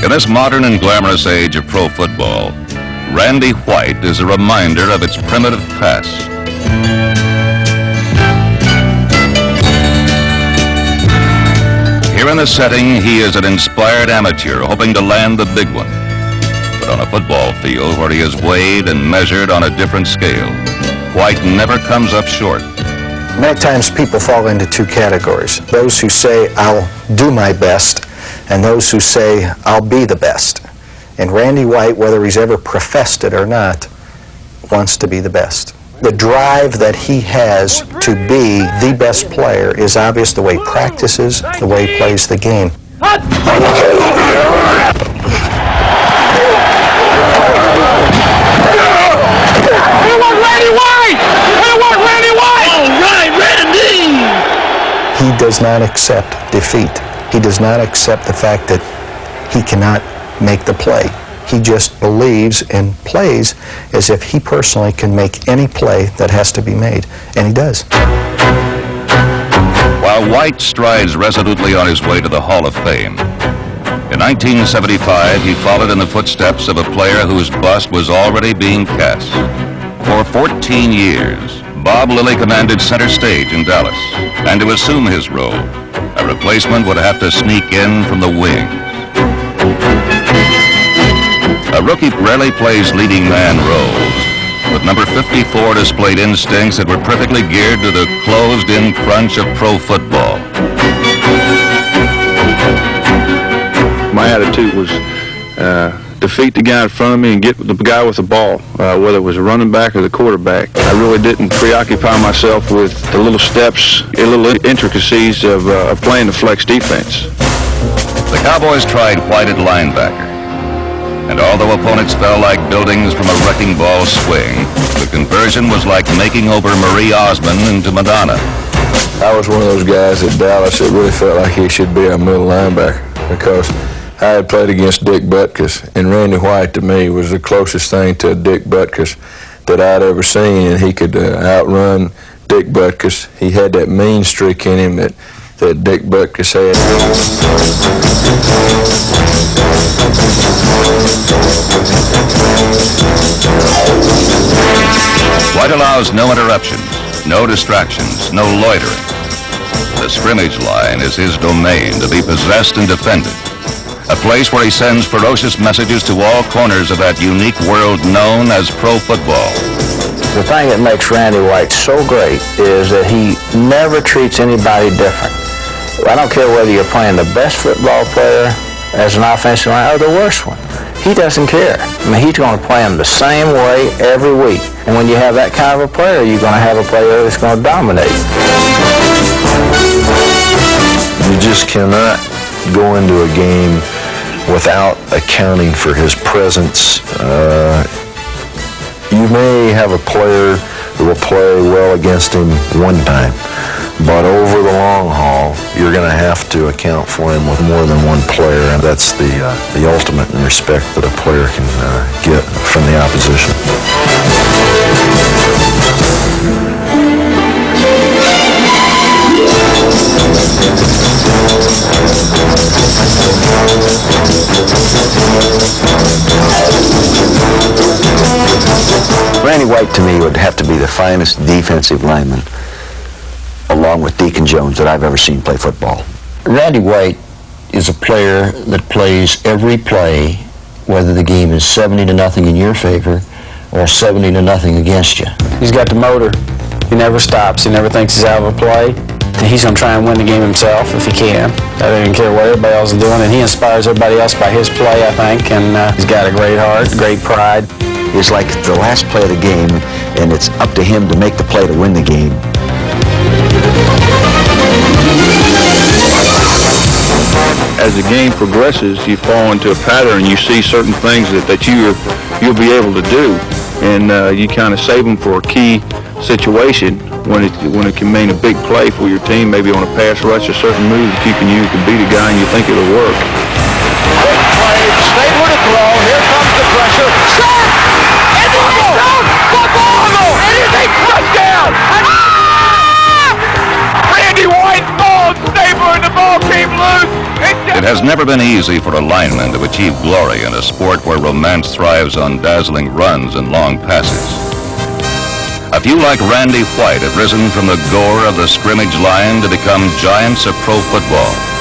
In this modern and glamorous age of pro football, Randy White is a reminder of its primitive past. Here in the setting, he is an inspired amateur hoping to land the big one. But on a football field where he is weighed and measured on a different scale, White never comes up short. Many times people fall into two categories. Those who say, I'll do my best, and those who say, I'll be the best. And Randy White, whether he's ever professed it or not, wants to be the best. The drive that he has to be the best player is obvious the way he practices, the way he plays the game. I want Randy White! I want Randy White! All right, Randy! He does not accept defeat. He does not accept the fact that he cannot make the play. He just believes and plays as if he personally can make any play that has to be made, and he does. While White strides resolutely on his way to the Hall of Fame, in 1975 he followed in the footsteps of a player whose bust was already being cast. For 14 years, Bob Lilly commanded center stage in Dallas, and to assume his role, a replacement would have to sneak in from the wing. A rookie rarely plays leading man roles, but number 54 displayed instincts that were perfectly geared to the closed-in crunch of pro football. My attitude was defeat the guy in front of me and get the guy with the ball, whether it was a running back or the quarterback. I really didn't preoccupy myself with the little steps, the little intricacies of playing the flex defense. The Cowboys tried White at linebacker, and although opponents fell like buildings from a wrecking ball swing, the conversion was like making over Marie Osmond into Madonna. I was one of those guys at Dallas that really felt like he should be a middle linebacker because I had played against Dick Butkus, and Randy White to me was the closest thing to Dick Butkus that I'd ever seen, and he could outrun Dick Butkus. He had that mean streak in him that Dick Butkus had. White allows no interruptions, no distractions, no loitering. The scrimmage line is his domain to be possessed and defended. A place where he sends ferocious messages to all corners of that unique world known as pro football. The thing that makes Randy White so great is that he never treats anybody different. I don't care whether you're playing the best football player as an offensive line or the worst one. He doesn't care. I mean, he's going to play them the same way every week. And when you have that kind of a player, you're going to have a player that's going to dominate. You just cannot go into a game without accounting for his presence. You may have a player who will play well against him one time, but over the long haul, you're going to have to account for him with more than one player, and that's the ultimate in respect that a player can get from the opposition. Randy White, to me, would have to be the finest defensive lineman, along with Deacon Jones, that I've ever seen play football. Randy White is a player that plays every play, whether the game is 70-0 in your favor or 70-0 against you. He's got the motor. He never stops. He never thinks he's out of a play. He's going to try and win the game himself if he can. I don't even care what everybody else is doing, and he inspires everybody else by his play, I think, and he's got a great heart, great pride. It's like the last play of the game, and it's up to him to make the play to win the game. As the game progresses, you fall into a pattern. You see certain things that you'll be able to do, and you kind of save them for a key situation when it can mean a big play for your team, maybe on a pass rush, a certain move that you can beat a guy and you think it'll work. Big play, Stabler to throw. Here comes the pressure. Shot! It's down! Football! Anything! Touchdown! Randy White ball. Stabler and the ball came loose. It has never been easy for a lineman to achieve glory in a sport where romance thrives on dazzling runs and long passes. A few like Randy White have risen from the gore of the scrimmage line to become giants of pro football.